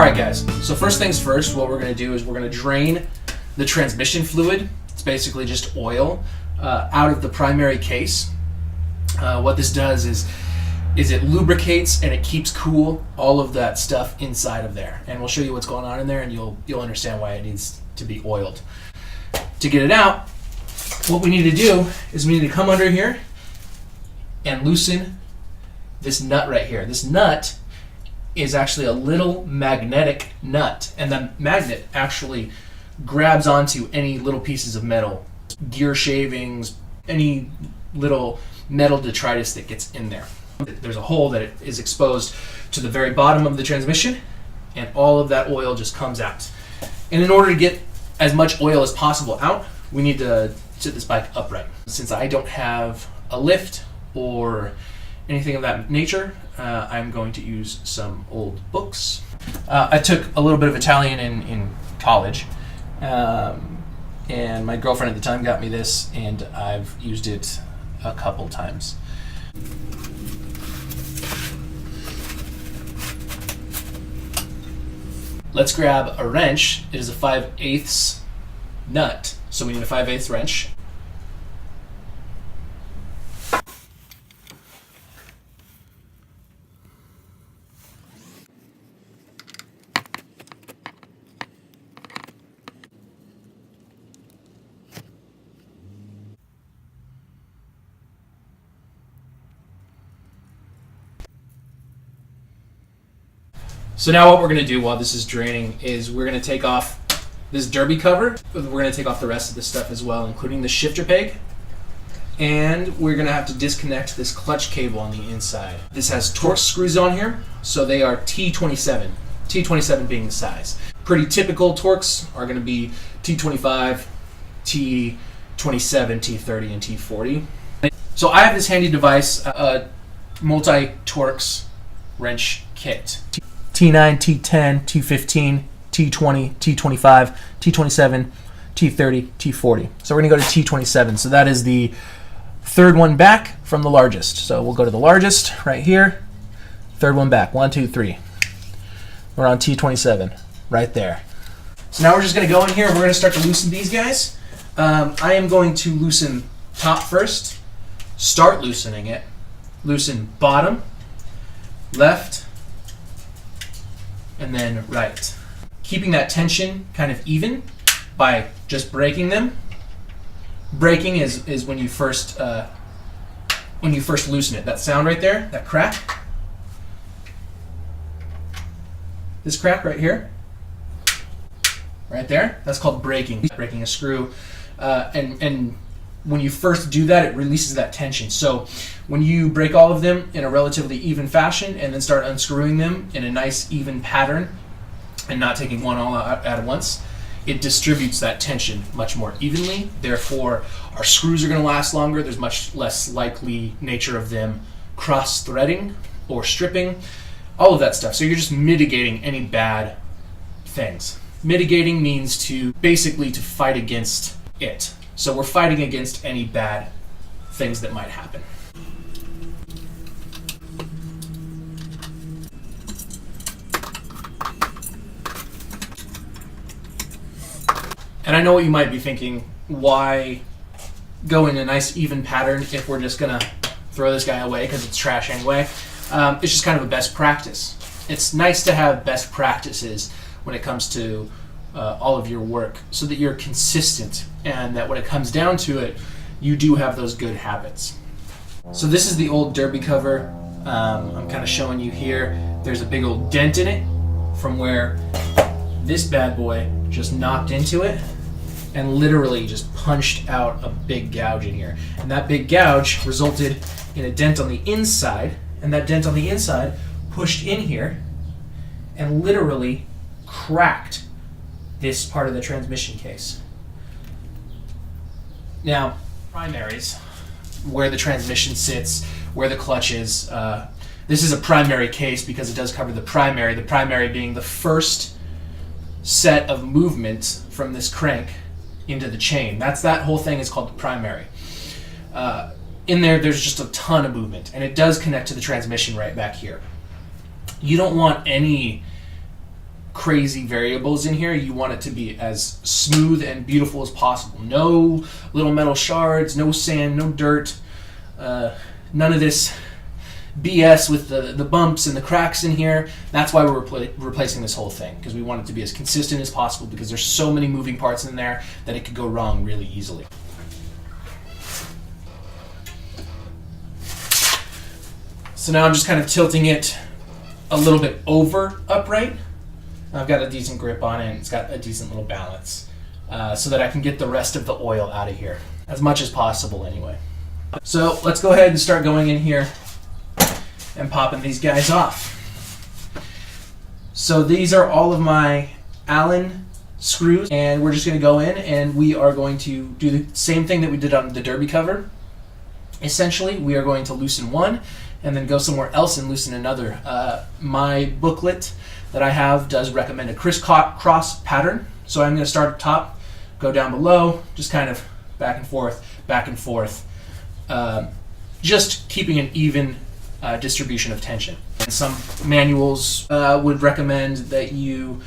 Alright guys, so first things first, what we're going to do is we're going to drain the transmission fluid. It's basically just oil out of the primary case. What this does is it lubricates and it keeps cool all of that stuff inside of there. And we'll show you what's going on in there, and you'll understand why it needs to be oiled. To get it out, what we need to do is we need to come under here and loosen this nut right here. This nut is actually a little magnetic nut, and the magnet actually grabs onto any little pieces of metal, gear shavings, any little metal detritus that gets in there. There's a hole that is exposed to the very bottom of the transmission, and all of that oil just comes out. And in order to get as much oil as possible out, we need to sit this bike upright. Since I don't have a lift or anything of that nature, I'm going to use some old books. I took a little bit of Italian in college, and my girlfriend at the time got me this, and I've used it a couple times. Let's grab a wrench. It is a 5/8 nut, so we need a 5/8 wrench. So now what we're going to do while this is draining is we're going to take off this derby cover. We're going to take off the rest of this stuff as well, including the shifter peg. And we're going to have to disconnect this clutch cable on the inside. This has Torx screws on here, so they are T27. T27 being the size. Pretty typical Torx are going to be T25, T27, T30, and T40. So I have this handy device, a multi-Torx wrench kit. T9, T10, T15, T20, T25, T27, T30, T40. So we're going to go to T27. So that is the third one back from the largest. So we'll go to the largest right here. Third one back. 1, 2, 3. We're on T27 right there. So now we're just going to go in here and we're going to start to loosen these guys. I am going to loosen top first. Start loosening it. Loosen bottom, left, and then right. Keeping that tension kind of even by just breaking them. Breaking is when you first loosen it. That sound right there, that crack. This crack right here, right there, that's called breaking. Breaking a screw, and when you first do that, it releases that tension. So when you break all of them in a relatively even fashion and then start unscrewing them in a nice even pattern and not taking one all out at once, it distributes that tension much more evenly. Therefore, our screws are going to last longer. There's much less likely nature of them cross-threading or stripping, all of that stuff. So you're just mitigating any bad things. Mitigating means to basically to fight against it. So we're fighting against any bad things that might happen. And I know what you might be thinking, why go in a nice even pattern if we're just gonna throw this guy away because it's trash anyway? It's just kind of a best practice. It's nice to have best practices when it comes to all of your work so that you're consistent and that when it comes down to it, you do have those good habits. So this is the old derby cover. I'm kind of showing you here. There's a big old dent in it from where this bad boy just knocked into it and literally just punched out a big gouge in here. And that big gouge resulted in a dent on the inside, and that dent on the inside pushed in here and literally cracked this part of the transmission case. Now, primaries, where the transmission sits, where the clutch is, this is a primary case because it does cover the primary being the first set of movement from this crank into the chain. That whole thing is called the primary. In there's just a ton of movement, and it does connect to the transmission right back here. You don't want any crazy variables in here. You want it to be as smooth and beautiful as possible. No little metal shards, no sand, no dirt, none of this BS with the bumps and the cracks in here. That's why we're replacing this whole thing, because we want it to be as consistent as possible, because there's so many moving parts in there that it could go wrong really easily. So now I'm just kind of tilting it a little bit over upright. I've got a decent grip on it. It's got a decent little balance, so that I can get the rest of the oil out of here, as much as possible anyway. So let's go ahead and start going in here and popping these guys off. So these are all of my Allen screws, and we're just going to go in and we are going to do the same thing that we did on the derby cover. Essentially, we are going to loosen one and then go somewhere else and loosen another. My booklet that I have does recommend a crisscross pattern. So I'm going to start at the top, go down below, just kind of back and forth, just keeping an even distribution of tension. And some manuals would recommend that you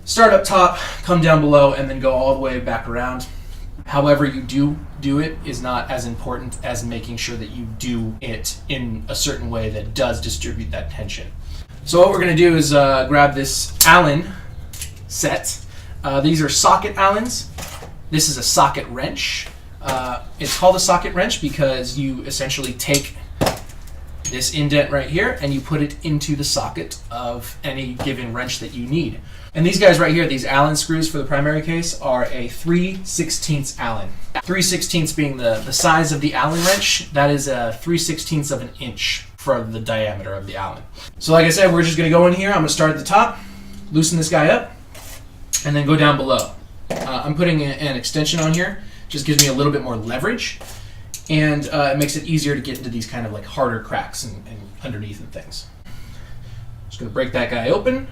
start up top, come down below, and then go all the way back around. However you do it is not as important as making sure that you do it in a certain way that does distribute that tension. So what we're going to do is grab this Allen set. These are socket Allens. This is a socket wrench. It's called a socket wrench because you essentially take this indent right here and you put it into the socket of any given wrench that you need. And these guys right here, these Allen screws for the primary case, are a 3/16 Allen. 3/16 being the size of the Allen wrench. That is a 3/16 of an inch for the diameter of the Allen. So like I said, we're just going to go in here. I'm going to start at the top, loosen this guy up, and then go down below. I'm putting an extension on here. Just gives me a little bit more leverage, and it makes it easier to get into these kind of like harder cracks and underneath and things. Just going to break that guy open.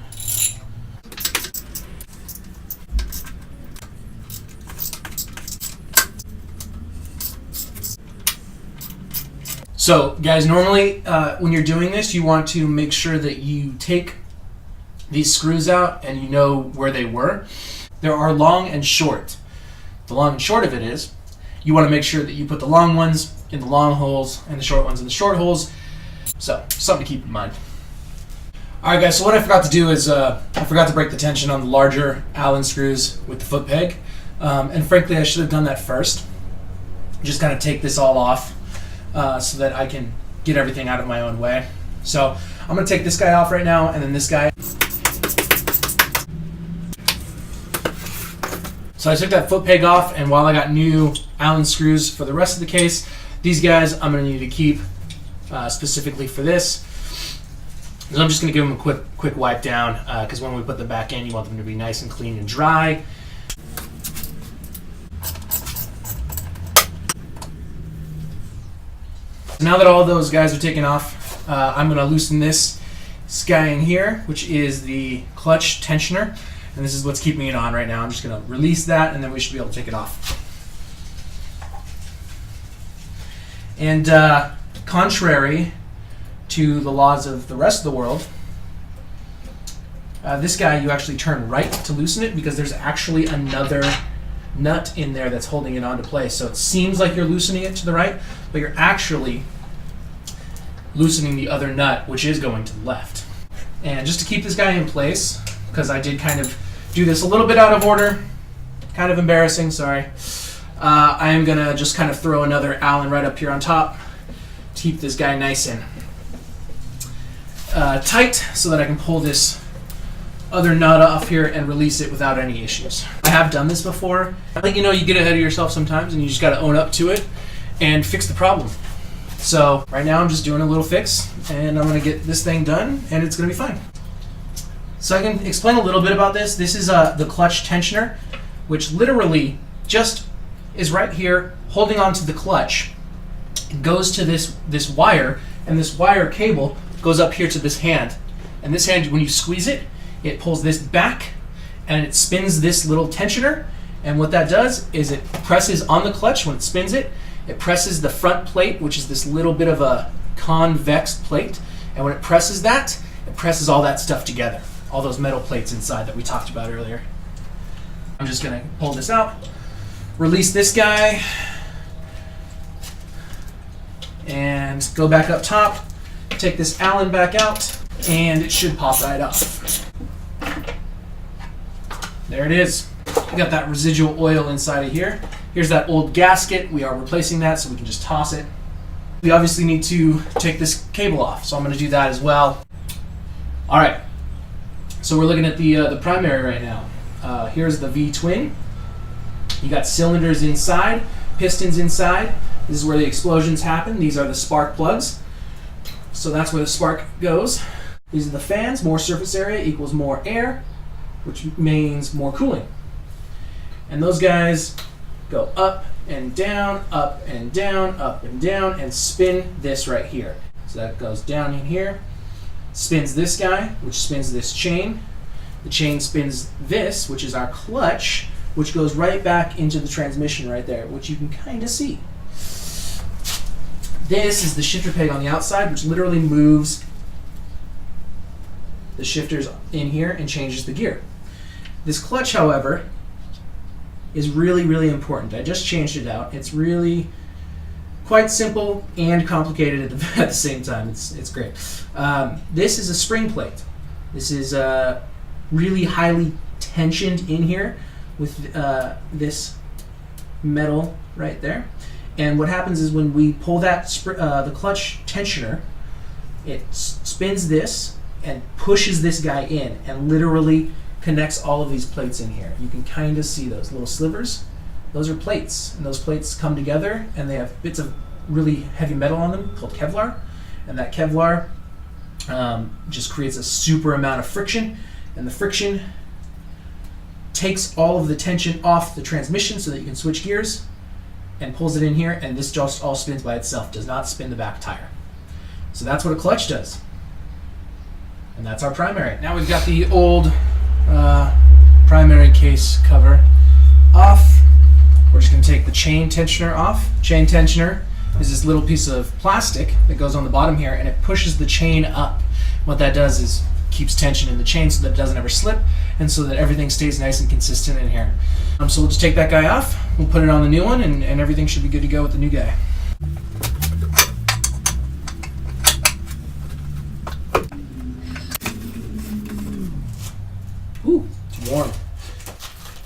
So guys, normally when you're doing this, you want to make sure that you take these screws out and you know where they were. There are long and short. The long and short of it is, you want to make sure that you put the long ones in the long holes and the short ones in the short holes. So, something to keep in mind. Alright guys, so what I forgot to do is, I forgot to break the tension on the larger Allen screws with the foot peg. And frankly, I should have done that first. Just kind of take this all off so that I can get everything out of my own way. So, I'm going to take this guy off right now, and then this guy. So I took that foot peg off, and while I got new Allen screws for the rest of the case, these guys I'm going to need to keep specifically for this. So I'm just going to give them a quick wipe down, because when we put them back in, you want them to be nice and clean and dry. Now that all those guys are taken off, I'm going to loosen this guy in here, which is the clutch tensioner. And this is what's keeping it on right now. I'm just going to release that, and then we should be able to take it off. And contrary to the laws of the rest of the world, this guy you actually turn right to loosen it, because there's actually another nut in there that's holding it onto place. So it seems like you're loosening it to the right, but you're actually loosening the other nut, which is going to the left. And just to keep this guy in place, because I did kind of do this a little bit out of order, kind of embarrassing, sorry. I am going to just kind of throw another Allen right up here on top to keep this guy nice and tight, so that I can pull this other nut off here and release it without any issues. I have done this before. I think, you get ahead of yourself sometimes, and you just got to own up to it and fix the problem. So right now I'm just doing a little fix, and I'm going to get this thing done, and it's going to be fine. So I can explain a little bit about this. This is the clutch tensioner, which literally just is right here holding onto the clutch. It goes to this wire, and this wire cable goes up here to this hand. And this hand, when you squeeze it, it pulls this back, and it spins this little tensioner. And what that does is it presses on the clutch. When it spins it, it presses the front plate, which is this little bit of a convex plate. And when it presses that, it presses all that stuff together. all those metal plates inside that we talked about earlier. I'm just going to pull this out, release this guy, and go back up top, take this Allen back out, and it should pop right off. There it is. We got that residual oil inside of here. Here's that old gasket. We are replacing that so we can just toss it. We obviously need to take this cable off, so I'm going to do that as well. All right, so we're looking at the primary right now. Here's the V-twin. You got cylinders inside, pistons inside. This is where the explosions happen. These are the spark plugs. So that's where the spark goes. These are the fans. More surface area equals more air, which means more cooling. And those guys go up and down, up and down, up and down, and spin this right here. So that goes down in here, spins this guy, which spins this chain. The chain spins this, which is our clutch, which goes right back into the transmission right there, which you can kind of see. This is the shifter peg on the outside, which literally moves the shifters in here and changes the gear. This clutch, however, is really, really important. I just changed it out. It's really quite simple and complicated at the same time. It's great. This is a spring plate. This is really highly tensioned in here with this metal right there. And what happens is when we pull that the clutch tensioner, it spins this and pushes this guy in and literally connects all of these plates in here. You can kind of see those little slivers. Those are plates, and those plates come together and they have bits of really heavy metal on them called Kevlar, and that Kevlar just creates a super amount of friction, and the friction takes all of the tension off the transmission so that you can switch gears and pulls it in here, and this just all spins by itself, does not spin the back tire. So that's what a clutch does. And that's our primary. Now we've got the old primary case cover off. We're just going to take the chain tensioner off. Chain tensioner is this little piece of plastic that goes on the bottom here, and it pushes the chain up. What that does is keeps tension in the chain so that it doesn't ever slip, and so that everything stays nice and consistent in here. So we'll just take that guy off, we'll put it on the new one, and everything should be good to go with the new guy. Ooh, it's warm.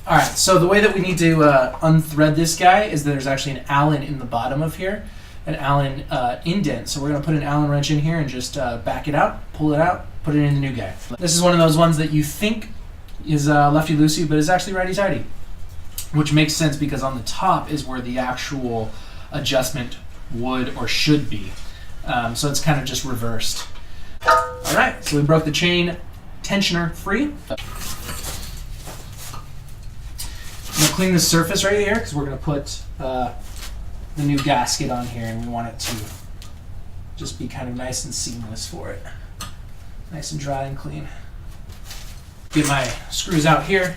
Alright, so the way that we need to unthread this guy is that there's actually an Allen in the bottom of here, an Allen indent. So we're going to put an Allen wrench in here and just back it out, pull it out, put it in the new guy. This is one of those ones that you think is lefty-loosey, but is actually righty-tighty, which makes sense because on the top is where the actual adjustment would or should be. So it's kind of just reversed. Alright, so we broke the chain tensioner free. I'm going to clean this surface right here because we're going to put the new gasket on here, and we want it to just be kind of nice and seamless for it. Nice and dry and clean. Get my screws out here.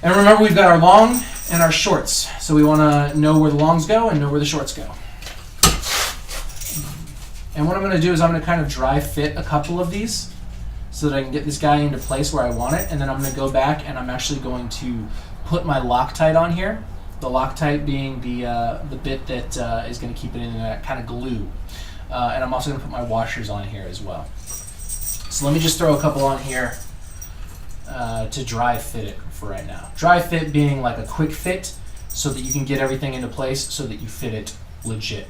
And remember, we've got our long and our shorts. So we want to know where the longs go and know where the shorts go. And what I'm going to do is I'm going to kind of dry fit a couple of these so that I can get this guy into place where I want it. And then I'm going to go back and I'm actually going to put my Loctite on here. The Loctite being the bit that is going to keep it in that kind of glue. And I'm also going to put my washers on here as well. So let me just throw a couple on here to dry fit it for right now. Dry fit being like a quick fit so that you can get everything into place so that you fit it legit.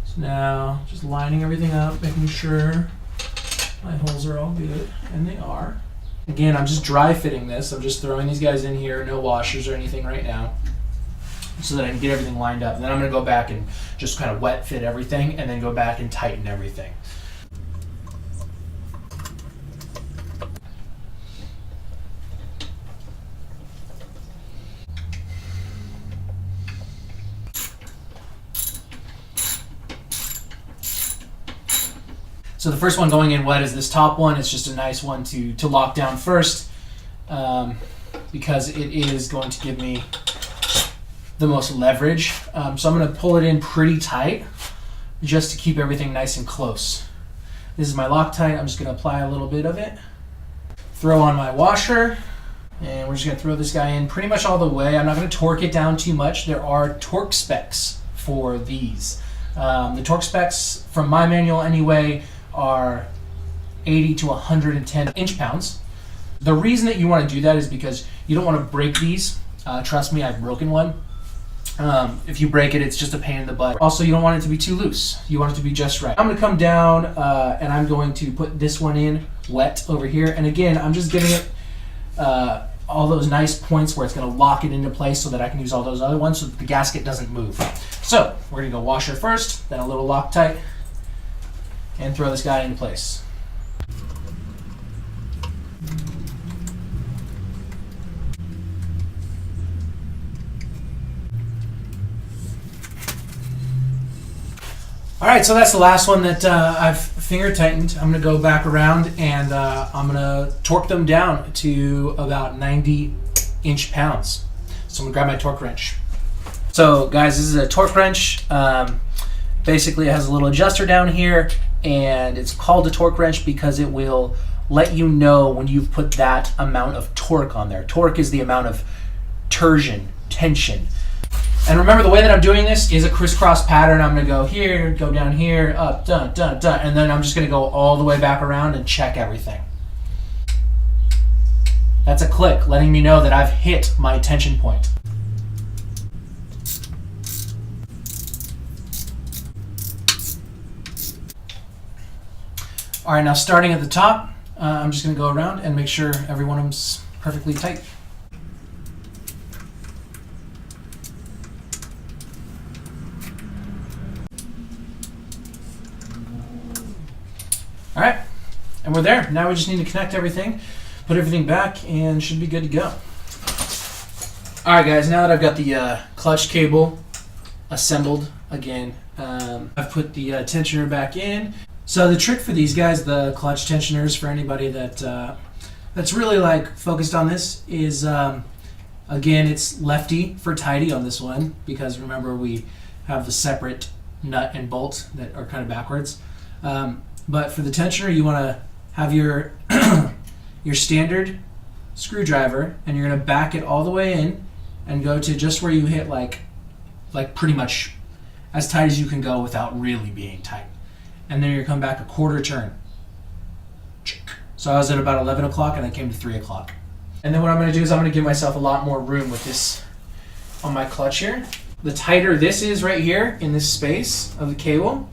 So now just lining everything up, making sure my holes are all good, and they are. Again, I'm just dry fitting this. I'm just throwing these guys in here, no washers or anything right now, so that I can get everything lined up. And then I'm going to go back and just kind of wet fit everything, and then go back and tighten everything. So the first one going in wet is this top one. It's just a nice one to lock down first. because it is going to give me the most leverage. So I'm going to pull it in pretty tight just to keep everything nice and close. This is my Loctite. I'm just going to apply a little bit of it. Throw on my washer, and we're just going to throw this guy in pretty much all the way. I'm not going to torque it down too much. There are torque specs for these. The torque specs from my manual anyway are 80 to 110 inch-pounds. The reason that you want to do that is because you don't want to break these. Trust me, I've broken one. If you break it, it's just a pain in the butt. Also, you don't want it to be too loose. You want it to be just right. I'm going to come down and I'm going to put this one in wet over here. And again, I'm just giving it all those nice points where it's going to lock it into place so that I can use all those other ones so that the gasket doesn't move. So we're going to go washer first, then a little Loctite, and throw this guy into place. All right, so that's the last one that I've finger tightened. I'm gonna go back around and I'm gonna torque them down to about 90 inch-pounds. So I'm gonna grab my torque wrench. So guys, this is a torque wrench. Basically it has a little adjuster down here, and it's called a torque wrench because it will let you know when you've put that amount of torque on there. Torque is the amount of torsion, tension. And remember, the way that I'm doing this is a crisscross pattern. I'm going to go here, go down here, up, done, done, done. And then I'm just going to go all the way back around and check everything. That's a click, letting me know that I've hit my tension point. All right, now starting at the top, I'm just going to go around and make sure every one of them's perfectly tight. All right, and we're there. Now we just need to connect everything, put everything back, and should be good to go. All right, guys, now that I've got the clutch cable assembled again, I've put the tensioner back in. So the trick for these guys, the clutch tensioners, for anybody that that's really like focused on this, is again, it's lefty for tighty on this one, because remember we have the separate nut and bolt that are kind of backwards. But for the tensioner, you want to have your your standard screwdriver, and you're going to back it all the way in and go to just where you hit like pretty much as tight as you can go without really being tight. And then you're going to come back a quarter turn. So I was at about 11 o'clock and I came to 3 o'clock. And then what I'm going to do is I'm going to give myself a lot more room with this on my clutch here. The tighter this is right here in this space of the cable,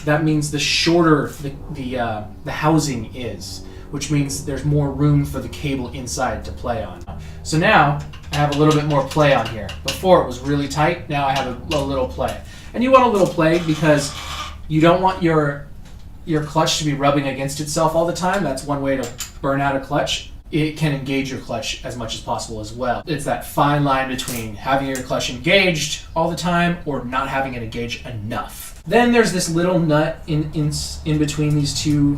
that means the shorter the housing is, which means there's more room for the cable inside to play on. So now I have a little bit more play on here. Before it was really tight, now I have a little play. And you want a little play because you don't want your clutch to be rubbing against itself all the time. That's one way to burn out a clutch. It can engage your clutch as much as possible as well. It's that fine line between having your clutch engaged all the time or not having it engaged enough. Then there's this little nut in between these two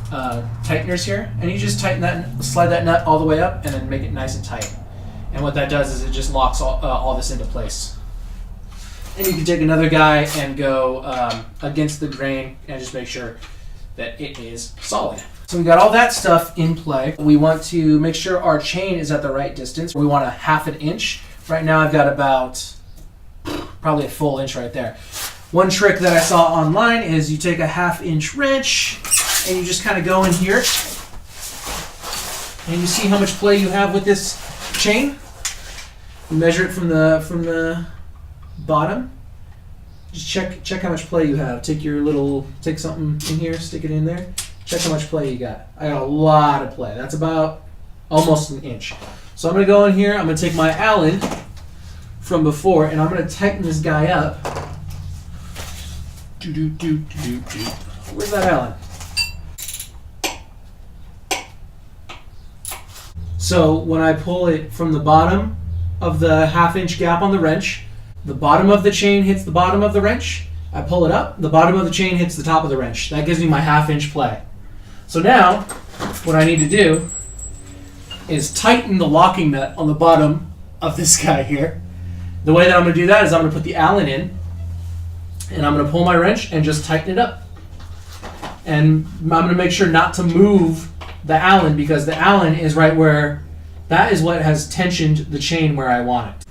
tighteners here, and you just tighten that, slide that nut all the way up, and then make it nice and tight. And what that does is it just locks all this into place. And you can take another guy and go against the grain and just make sure that it is solid. So we got all that stuff in play. We want to make sure our chain is at the right distance. We want a 1/2 inch. Right now I've got about probably a full inch right there. One trick that I saw online is you take a 1/2 inch wrench and you just kind of go in here and you see how much play you have with this chain. You measure it from the bottom. Just check how much play you have. Take something in here, stick it in there. Check how much play you got. I got a lot of play. That's about almost an inch. So I'm gonna go in here, I'm gonna take my Allen from before and I'm gonna tighten this guy up. Where's that Allen? So when I pull it from the bottom of the 1/2 inch gap on the wrench, the bottom of the chain hits the bottom of the wrench. I pull it up, the bottom of the chain hits the top of the wrench. That gives me my 1/2 inch play. So now, what I need to do is tighten the locking nut on the bottom of this guy here. The way that I'm going to do that is I'm going to put the Allen in, and I'm going to pull my wrench and just tighten it up. And I'm going to make sure not to move the Allen, because the Allen is right where, that is what has tensioned the chain where I want it.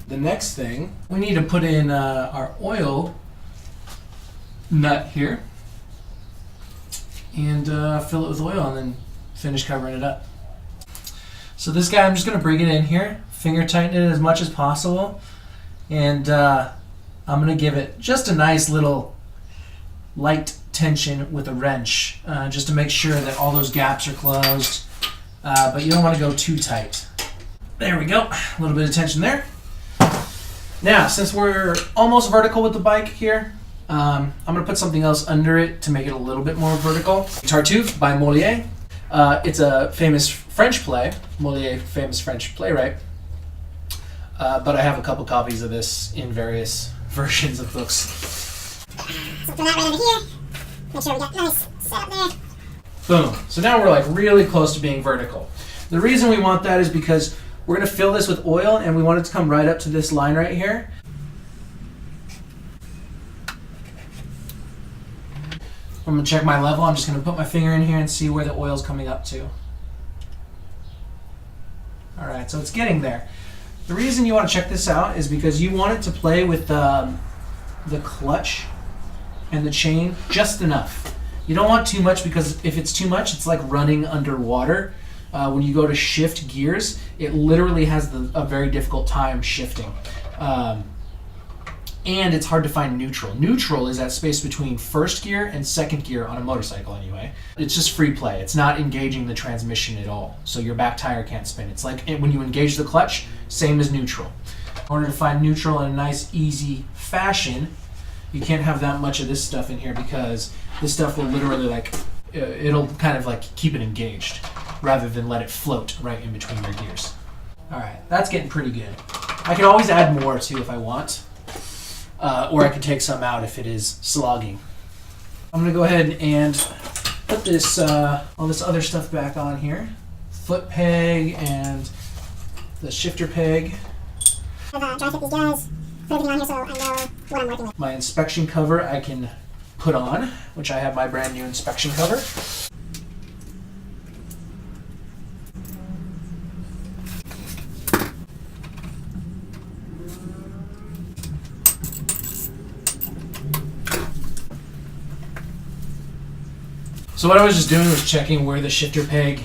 The next thing, we need to put in our oil nut here and fill it with oil and then finish covering it up. So this guy, I'm just going to bring it in here, finger tighten it as much as possible, and I'm going to give it just a nice little light tension with a wrench, just to make sure that all those gaps are closed, but you don't want to go too tight. There we go, a little bit of tension there. Now, since we're almost vertical with the bike here, I'm going to put something else under it to make it a little bit more vertical. Tartuffe by Molière. It's a famous French play, Molière, famous French playwright, but I have a couple copies of this in various versions of books. So put that right under here. Make sure we got nice setup there. Boom. So now we're like really close to being vertical. The reason we want that is because we're going to fill this with oil, and we want it to come right up to this line right here. I'm going to check my level. I'm just going to put my finger in here and see where the oil's coming up to. All right, so it's getting there. The reason you want to check this out is because you want it to play with the clutch and the chain just enough. You don't want too much, because if it's too much, it's like running underwater. When you go to shift gears, it literally has a very difficult time shifting. And it's hard to find neutral. Neutral is that space between first gear and second gear on a motorcycle anyway. It's just free play. It's not engaging the transmission at all. So your back tire can't spin. It's like when you engage the clutch, same as neutral. In order to find neutral in a nice, easy fashion, you can't have that much of this stuff in here, because this stuff will literally it'll kind of like keep it engaged rather than let it float right in between your gears. All right, that's getting pretty good. I can always add more too if I want. Or I can take some out if it is slogging. I'm going to go ahead and put this all this other stuff back on here. Foot peg and the shifter peg. I've dry fit these guys, put everything on here so I know what I'm working with. My inspection cover I can put on, which I have my brand new inspection cover. So what I was just doing was checking where the shifter peg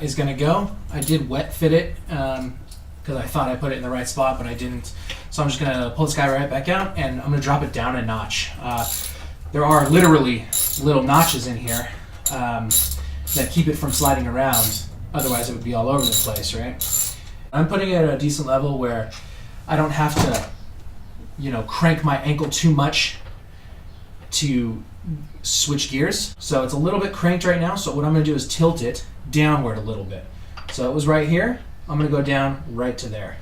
is going to go. I did wet fit it because I thought I put it in the right spot, but I didn't. So I'm just going to pull this guy right back out, and I'm going to drop it down a notch. There are literally little notches in here that keep it from sliding around. Otherwise it would be all over the place, right? I'm putting it at a decent level where I don't have to, crank my ankle too much to switch gears. So it's a little bit cranked right now, so what I'm going to do is tilt it downward a little bit. So it was right here, I'm going to go down right to there.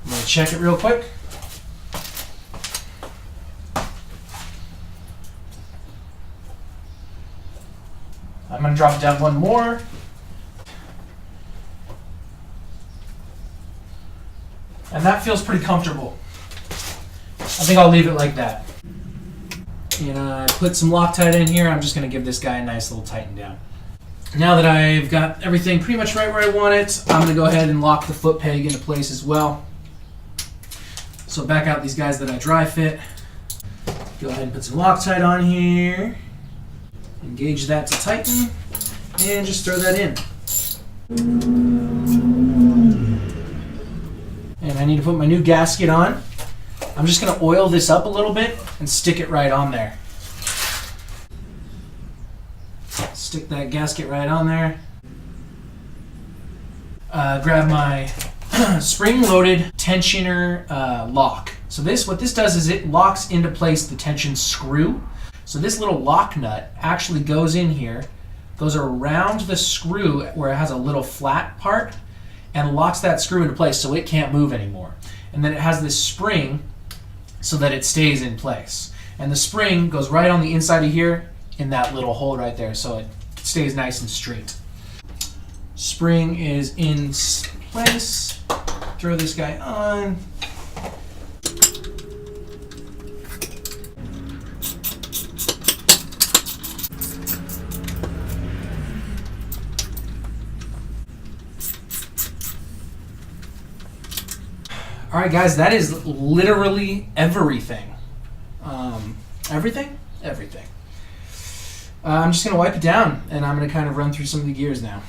I'm going to check it real quick. I'm going to drop it down one more. And that feels pretty comfortable. I think I'll leave it like that. And I put some Loctite in here. I'm just going to give this guy a nice little tighten down. Now that I've got everything pretty much right where I want it, I'm going to go ahead and lock the foot peg into place as well. So back out these guys that I dry fit. Go ahead and put some Loctite on here. Engage that to tighten. And just throw that in. And I need to put my new gasket on. I'm just going to oil this up a little bit and stick it right on there. Stick that gasket right on there. Grab my spring-loaded tensioner lock. So what this does is it locks into place the tension screw. So this little lock nut actually goes in here, goes around the screw where it has a little flat part, and locks that screw into place so it can't move anymore. And then it has this spring so that it stays in place. And the spring goes right on the inside of here in that little hole right there, so it stays nice and straight. Spring is in place. Throw this guy on. All right, guys, that is literally everything. Everything? Everything. I'm just going to wipe it down, and I'm going to kind of run through some of the gears now.